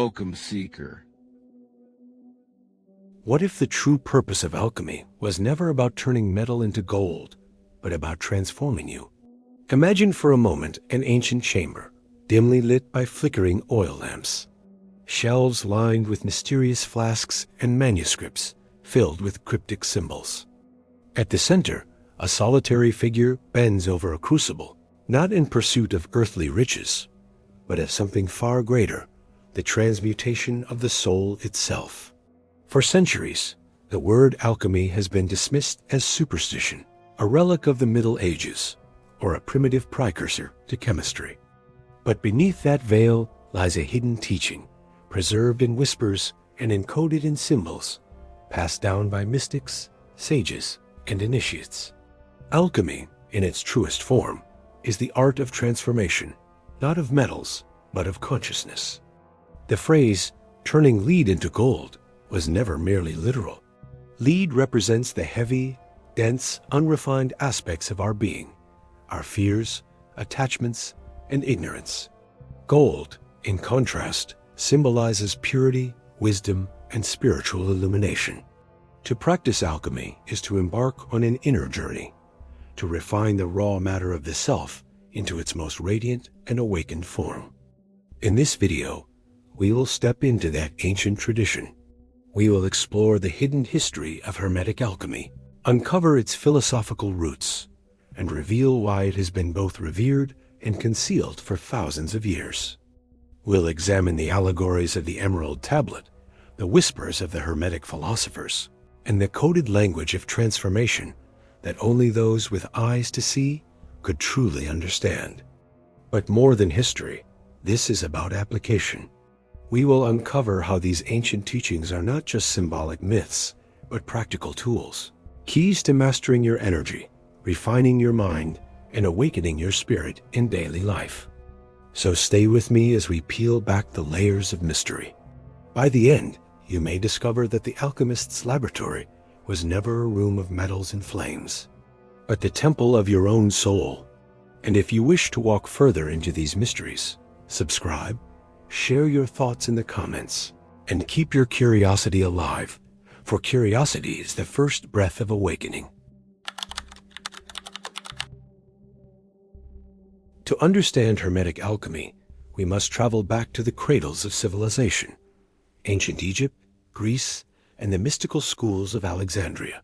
welcome seeker. What if the true purpose of alchemy was never about turning metal into gold, but about transforming you? Imagine for a moment an ancient chamber, dimly lit by flickering oil lamps. Shelves lined with mysterious flasks and manuscripts filled with cryptic symbols. At the center, a solitary figure bends over a crucible, not in pursuit of earthly riches, but of something far greater, the transmutation of the soul itself. For centuries, the word alchemy has been dismissed as superstition, a relic of the Middle Ages, or a primitive precursor to chemistry. But beneath that veil lies a hidden teaching, preserved in whispers and encoded in symbols, passed down by mystics, sages, and initiates. Alchemy, in its truest form, is the art of transformation, not of metals, but of consciousness. The phrase, turning lead into gold, was never merely literal. Lead represents the heavy, dense, unrefined aspects of our being, our fears, attachments, and ignorance. Gold, in contrast, symbolizes purity, wisdom, and spiritual illumination. To practice alchemy is to embark on an inner journey, to refine the raw matter of the self into its most radiant and awakened form. In this video, we will step into that ancient tradition. We will explore the hidden history of Hermetic alchemy, uncover its philosophical roots, and reveal why it has been both revered and concealed for thousands of years. We'll examine the allegories of the Emerald Tablet, the whispers of the Hermetic philosophers, and the coded language of transformation that only those with eyes to see could truly understand. But more than history, this is about application. We will uncover how these ancient teachings are not just symbolic myths, but practical tools, keys to mastering your energy, refining your mind, and awakening your spirit in daily life. So stay with me as we peel back the layers of mystery. By the end, you may discover that the alchemist's laboratory was never a room of metals and flames, but the temple of your own soul. And if you wish to walk further into these mysteries, subscribe, share your thoughts in the comments, and keep your curiosity alive, for curiosity is the first breath of awakening. To understand Hermetic alchemy, we must travel back to the cradles of civilization, ancient Egypt, Greece, and the mystical schools of Alexandria.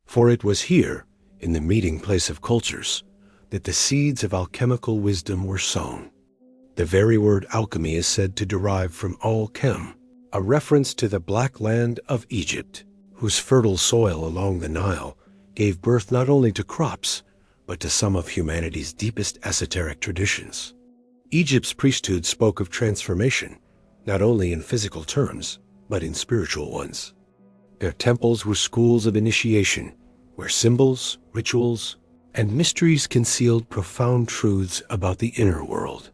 For it was here, in the meeting place of cultures, that the seeds of alchemical wisdom were sown. The very word alchemy is said to derive from al-chem, a reference to the black land of Egypt, whose fertile soil along the Nile gave birth not only to crops, but to some of humanity's deepest esoteric traditions. Egypt's priesthood spoke of transformation, not only in physical terms, but in spiritual ones. Their temples were schools of initiation, where symbols, rituals, and mysteries concealed profound truths about the inner world.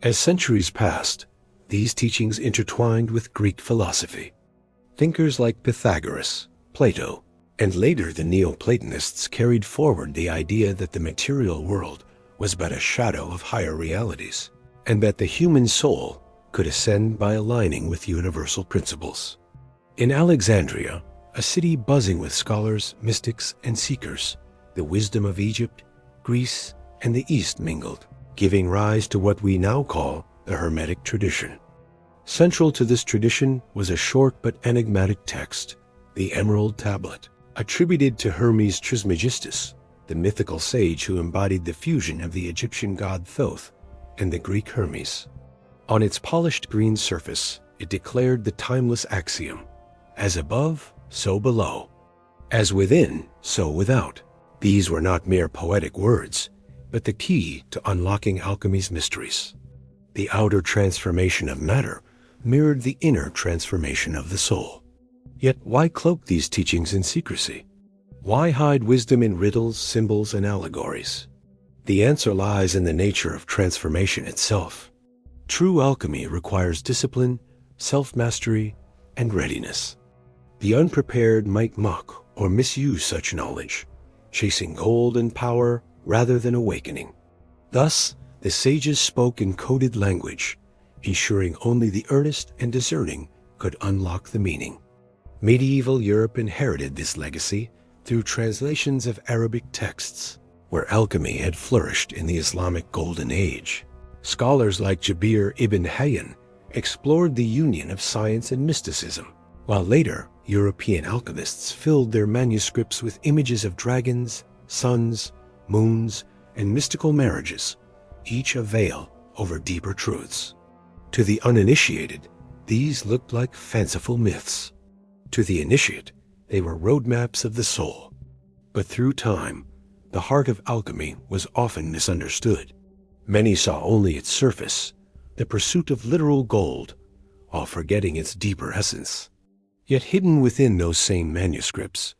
As centuries passed, these teachings intertwined with Greek philosophy. Thinkers like Pythagoras, Plato, and later the Neoplatonists carried forward the idea that the material world was but a shadow of higher realities, and that the human soul could ascend by aligning with universal principles. In Alexandria, a city buzzing with scholars, mystics, and seekers, the wisdom of Egypt, Greece, and the East mingled, giving rise to what we now call the Hermetic tradition. Central to this tradition was a short but enigmatic text, the Emerald Tablet, attributed to Hermes Trismegistus, the mythical sage who embodied the fusion of the Egyptian god Thoth and the Greek Hermes. On its polished green surface, it declared the timeless axiom, "As above, so below. As within, so without." These were not mere poetic words, but the key to unlocking alchemy's mysteries. The outer transformation of matter mirrored the inner transformation of the soul. Yet why cloak these teachings in secrecy? Why hide wisdom in riddles, symbols, and allegories? The answer lies in the nature of transformation itself. True alchemy requires discipline, self-mastery, and readiness. The unprepared might mock or misuse such knowledge, chasing gold and power rather than awakening. Thus, the sages spoke in coded language, ensuring only the earnest and discerning could unlock the meaning. Medieval Europe inherited this legacy through translations of Arabic texts, where alchemy had flourished in the Islamic Golden Age. Scholars like Jabir ibn Hayyan explored the union of science and mysticism, while later European alchemists filled their manuscripts with images of dragons, suns, moons, and mystical marriages, each a veil over deeper truths. To the uninitiated, these looked like fanciful myths. To the initiate, they were roadmaps of the soul. But through time, the heart of alchemy was often misunderstood. Many saw only its surface, the pursuit of literal gold, while forgetting its deeper essence. Yet hidden within those same manuscripts,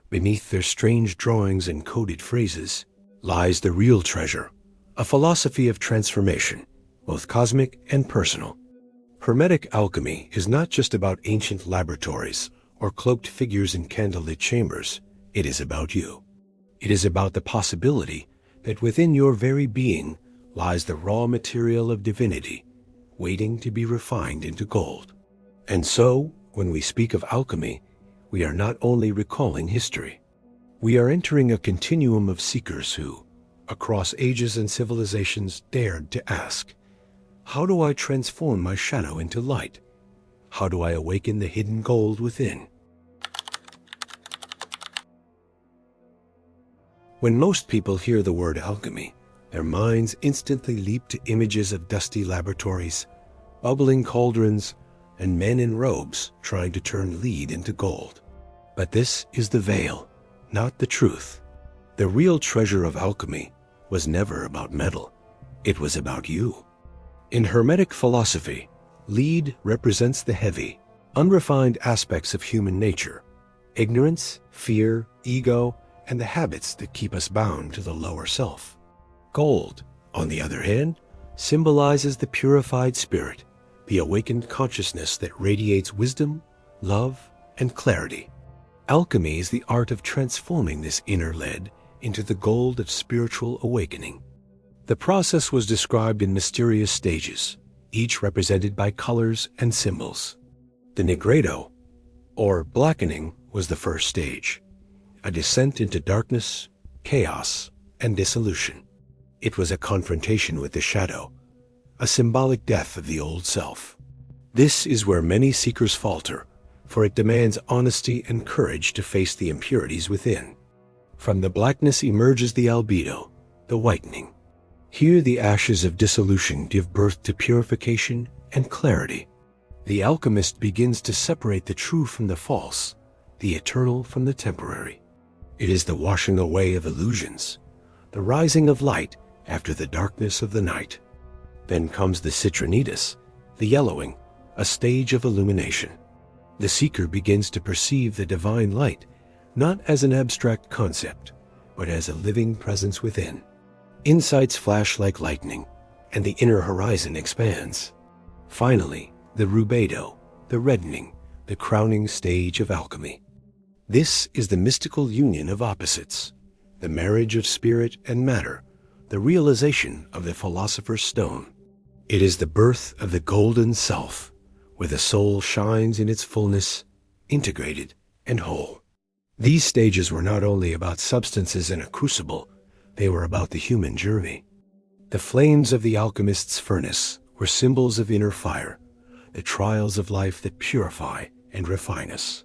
beneath their strange drawings and coded phrases, lies the real treasure, a philosophy of transformation, both cosmic and personal. Hermetic alchemy is not just about ancient laboratories or cloaked figures in candlelit chambers. It is about you. It is about the possibility that within your very being lies the raw material of divinity, waiting to be refined into gold. And so, when we speak of alchemy, we are not only recalling history. We are entering a continuum of seekers who, across ages and civilizations, dared to ask, how do I transform my shadow into light? How do I awaken the hidden gold within? When most people hear the word alchemy, their minds instantly leap to images of dusty laboratories, bubbling cauldrons, and men in robes trying to turn lead into gold. But this is the veil, not the truth. The real treasure of alchemy was never about metal. It was about you. In Hermetic philosophy, lead represents the heavy, unrefined aspects of human nature: ignorance, fear, ego, and the habits that keep us bound to the lower self. Gold, on the other hand, symbolizes the purified spirit, the awakened consciousness that radiates wisdom, love, and clarity. Alchemy is the art of transforming this inner lead into the gold of spiritual awakening. The process was described in mysterious stages, each represented by colors and symbols. The nigredo, or blackening, was the first stage, a descent into darkness, chaos, and dissolution. It was a confrontation with the shadow, a symbolic death of the old self. This is where many seekers falter, for it demands honesty and courage to face the impurities within. From the blackness emerges the albedo, the whitening. Here the ashes of dissolution give birth to purification and clarity. The alchemist begins to separate the true from the false, the eternal from the temporary. It is the washing away of illusions, the rising of light after the darkness of the night. Then comes the citronitis, the yellowing, a stage of illumination. The seeker begins to perceive the divine light, not as an abstract concept, but as a living presence within. Insights flash like lightning, and the inner horizon expands. Finally, the rubedo, the reddening, the crowning stage of alchemy. This is the mystical union of opposites, the marriage of spirit and matter, the realization of the philosopher's stone. It is the birth of the golden self, where the soul shines in its fullness, integrated and whole. These stages were not only about substances in a crucible, they were about the human journey. The flames of the alchemist's furnace were symbols of inner fire, the trials of life that purify and refine us.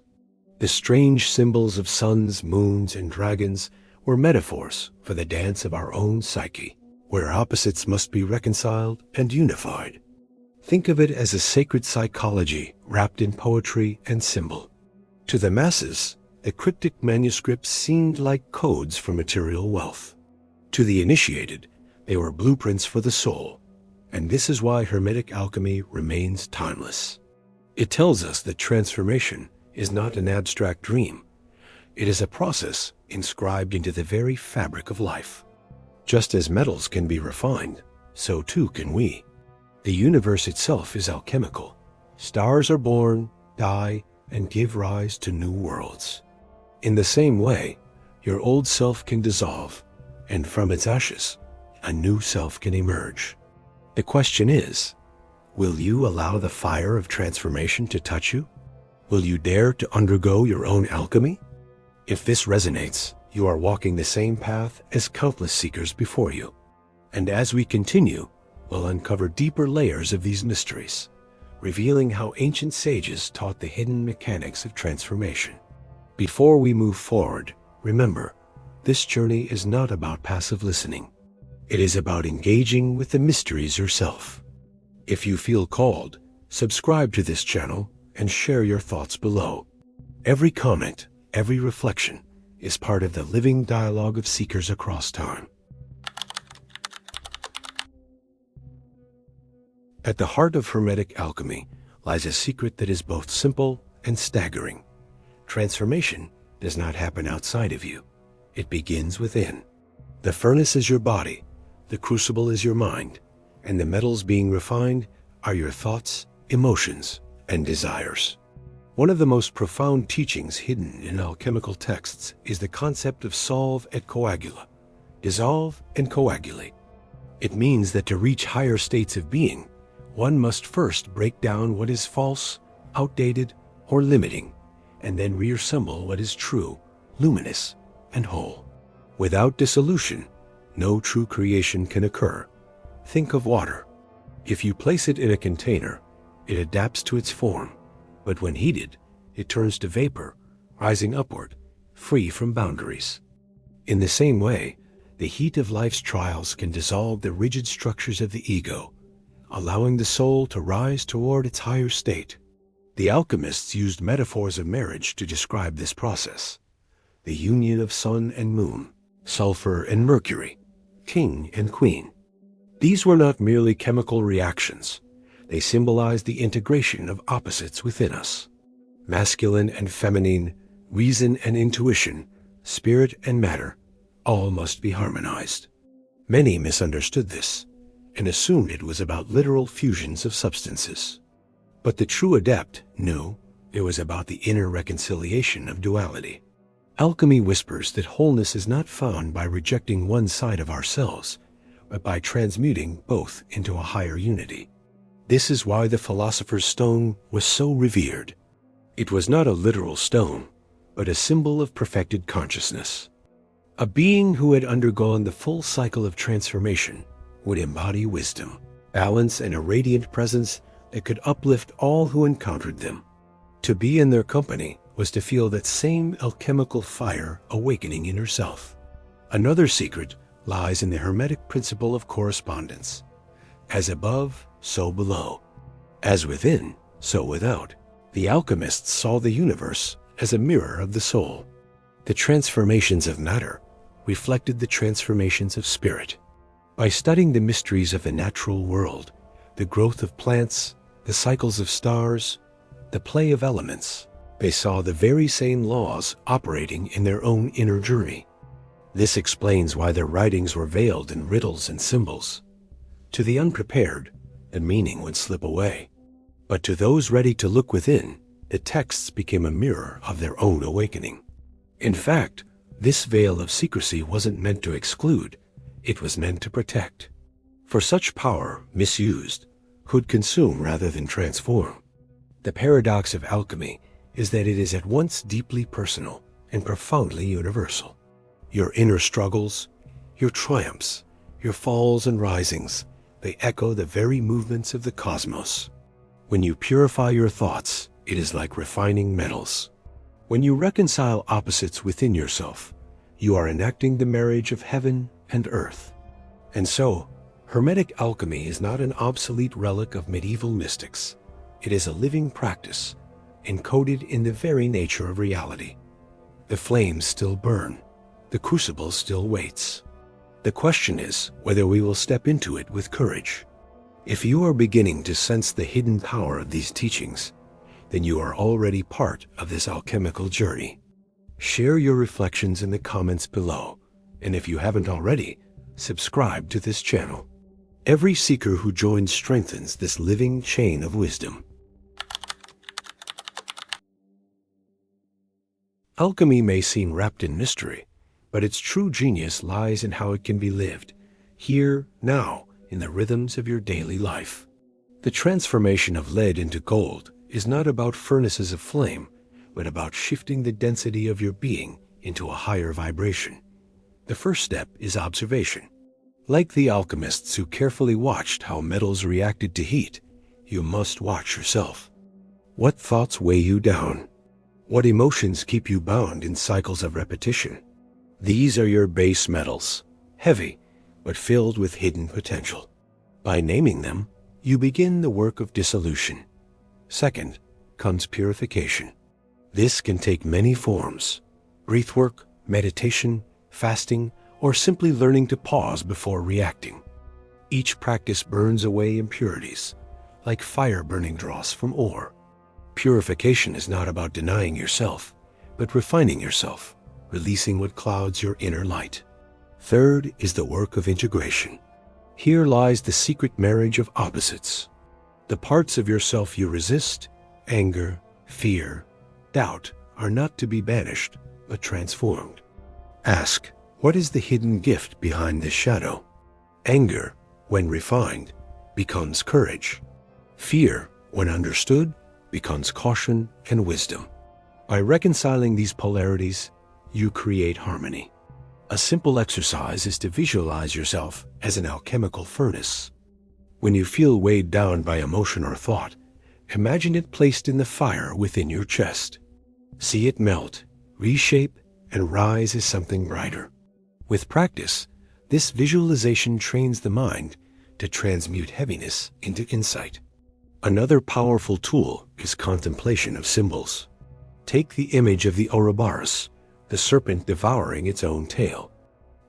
The strange symbols of suns, moons, and dragons were metaphors for the dance of our own psyche, where opposites must be reconciled and unified. Think of it as a sacred psychology wrapped in poetry and symbol. To the masses, the cryptic manuscripts seemed like codes for material wealth. To the initiated, they were blueprints for the soul, and this is why Hermetic alchemy remains timeless. It tells us that transformation is not an abstract dream. It is a process inscribed into the very fabric of life. Just as metals can be refined, so too can we. The universe itself is alchemical. Stars are born, die, and give rise to new worlds. In the same way, your old self can dissolve, and from its ashes, a new self can emerge. The question is, Will you allow the fire of transformation to touch you? Will you dare to undergo your own alchemy? If this resonates, you are walking the same path as countless seekers before you. And as we continue, we'll uncover deeper layers of these mysteries, revealing how ancient sages taught the hidden mechanics of transformation. Before we move forward, remember, this journey is not about passive listening. It is about engaging with the mysteries yourself. If you feel called, subscribe to this channel and share your thoughts below. Every comment, every reflection is part of the living dialogue of seekers across time. At the heart of Hermetic alchemy lies a secret that is both simple and staggering. Transformation does not happen outside of you. It begins within. The furnace is your body, the crucible is your mind, and the metals being refined are your thoughts, emotions, and desires. One of the most profound teachings hidden in alchemical texts is the concept of solve et coagula, dissolve and coagulate. It means that to reach higher states of being, one must first break down what is false, outdated, or limiting, and then reassemble what is true, luminous, and whole. Without dissolution, no true creation can occur. Think of water. If you place it in a container, it adapts to its form, but when heated, it turns to vapor, rising upward, free from boundaries. In the same way, the heat of life's trials can dissolve the rigid structures of the ego, allowing the soul to rise toward its higher state. The alchemists used metaphors of marriage to describe this process. The union of sun and moon, sulfur and mercury, king and queen. These were not merely chemical reactions. They symbolized the integration of opposites within us. Masculine and feminine, reason and intuition, spirit and matter, all must be harmonized. Many misunderstood this and assumed it was about literal fusions of substances. But the true adept knew it was about the inner reconciliation of duality. Alchemy whispers that wholeness is not found by rejecting one side of ourselves, but by transmuting both into a higher unity. This is why the philosopher's stone was so revered. It was not a literal stone, but a symbol of perfected consciousness. A being who had undergone the full cycle of transformation would embody wisdom, balance, and a radiant presence that could uplift all who encountered them. To be in their company was to feel that same alchemical fire awakening in herself. Another secret lies in the Hermetic principle of correspondence. As above, so below. As within, so without. The alchemists saw the universe as a mirror of the soul. The transformations of matter reflected the transformations of spirit. By studying the mysteries of the natural world, the growth of plants, the cycles of stars, the play of elements, they saw the very same laws operating in their own inner journey. This explains why their writings were veiled in riddles and symbols. To the unprepared, the meaning would slip away. But to those ready to look within, the texts became a mirror of their own awakening. In fact, this veil of secrecy wasn't meant to exclude, it was meant to protect. For such power, misused, could consume rather than transform. The paradox of alchemy is that it is at once deeply personal and profoundly universal. Your inner struggles, your triumphs, your falls and risings, they echo the very movements of the cosmos. When you purify your thoughts, it is like refining metals. When you reconcile opposites within yourself, you are enacting the marriage of heaven and earth. And so, Hermetic alchemy is not an obsolete relic of medieval mystics. It is a living practice, encoded in the very nature of reality. The flames still burn. The crucible still waits. The question is whether we will step into it with courage. If you are beginning to sense the hidden power of these teachings, then you are already part of this alchemical journey. Share your reflections in the comments below, and if you haven't already, subscribe to this channel. Every seeker who joins strengthens this living chain of wisdom. Alchemy may seem wrapped in mystery, but its true genius lies in how it can be lived, here, now, in the rhythms of your daily life. The transformation of lead into gold is not about furnaces of flame, but about shifting the density of your being into a higher vibration. The first step is observation. Like the alchemists who carefully watched how metals reacted to heat, you must watch yourself. What thoughts weigh you down? What emotions keep you bound in cycles of repetition? These are your base metals, heavy, but filled with hidden potential. By naming them, you begin the work of dissolution. Second comes purification. This can take many forms: breathwork, meditation, fasting, or simply learning to pause before reacting. Each practice burns away impurities, like fire burning dross from ore. Purification is not about denying yourself, but refining yourself, releasing what clouds your inner light. Third is the work of integration. Here lies the secret marriage of opposites. The parts of yourself you resist, anger, fear, doubt, are not to be banished, but transformed. Ask, what is the hidden gift behind this shadow? Anger, when refined, becomes courage. Fear, when understood, becomes caution and wisdom. By reconciling these polarities, you create harmony. A simple exercise is to visualize yourself as an alchemical furnace. When you feel weighed down by emotion or thought, imagine it placed in the fire within your chest. See it melt, reshape, and rise as something brighter. With practice, this visualization trains the mind to transmute heaviness into insight. Another powerful tool is contemplation of symbols. Take the image of the Ouroboros, the serpent devouring its own tail.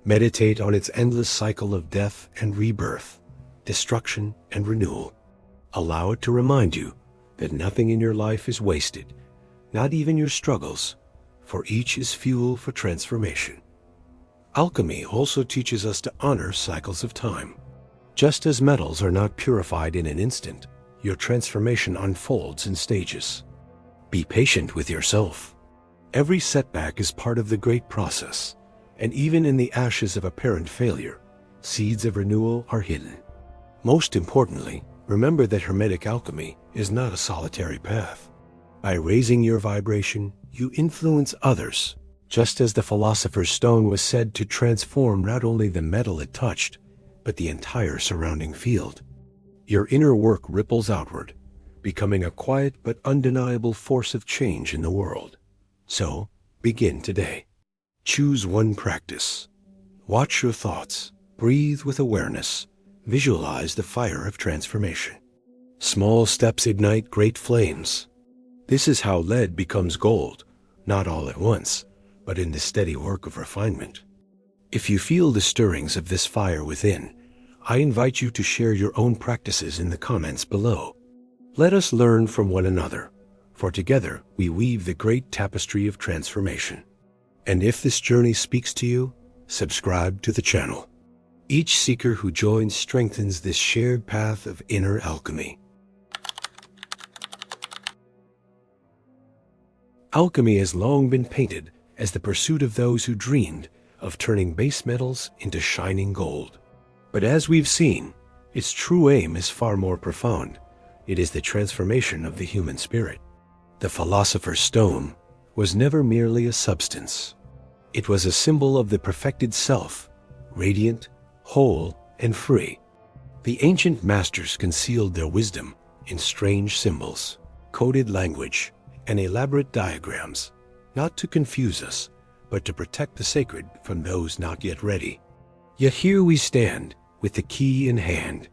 Meditate on its endless cycle of death and rebirth, destruction and renewal. Allow it to remind you that nothing in your life is wasted, not even your struggles, for each is fuel for transformation. Alchemy also teaches us to honor cycles of time. Just as metals are not purified in an instant, your transformation unfolds in stages. Be patient with yourself. Every setback is part of the great process, and even in the ashes of apparent failure, seeds of renewal are hidden. Most importantly, remember that Hermetic Alchemy is not a solitary path. By raising your vibration, you influence others, just as the philosopher's stone was said to transform not only the metal it touched, but the entire surrounding field. Your inner work ripples outward, becoming a quiet but undeniable force of change in the world. So, begin today. Choose one practice. Watch your thoughts, breathe with awareness, visualize the fire of transformation. Small steps ignite great flames. This is how lead becomes gold, not all at once, but in the steady work of refinement. If you feel the stirrings of this fire within, I invite you to share your own practices in the comments below. Let us learn from one another, for together we weave the great tapestry of transformation. And if this journey speaks to you, subscribe to the channel. Each seeker who joins strengthens this shared path of inner alchemy. Alchemy has long been painted as the pursuit of those who dreamed of turning base metals into shining gold. But as we've seen, its true aim is far more profound. It is the transformation of the human spirit. The philosopher's stone was never merely a substance. It was a symbol of the perfected self, radiant, whole, and free. The ancient masters concealed their wisdom in strange symbols, coded language, and elaborate diagrams, not to confuse us, but to protect the sacred from those not yet ready. Yet here we stand, with the key in hand,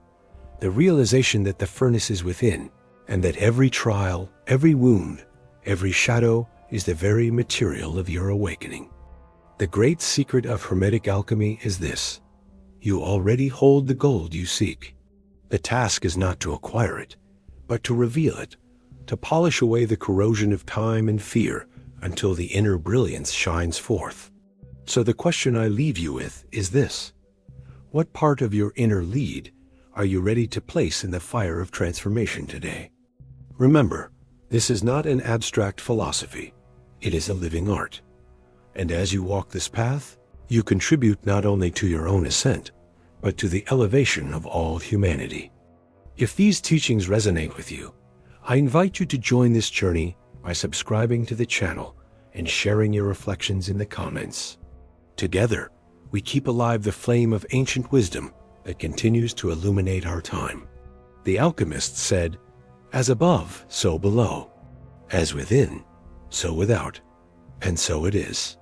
the realization that the furnace is within, and that every trial, every wound, every shadow is the very material of your awakening. The great secret of Hermetic Alchemy is this: you already hold the gold you seek. The task is not to acquire it, but to reveal it, to polish away the corrosion of time and fear until the inner brilliance shines forth. So the question I leave you with is this: what part of your inner lead are you ready to place in the fire of transformation today? Remember, this is not an abstract philosophy. It is a living art. And as you walk this path, you contribute not only to your own ascent, but to the elevation of all humanity. If these teachings resonate with you, I invite you to join this journey by subscribing to the channel and sharing your reflections in the comments. Together, we keep alive the flame of ancient wisdom that continues to illuminate our time. The alchemists said, "As above, so below. As within, so without." And so it is.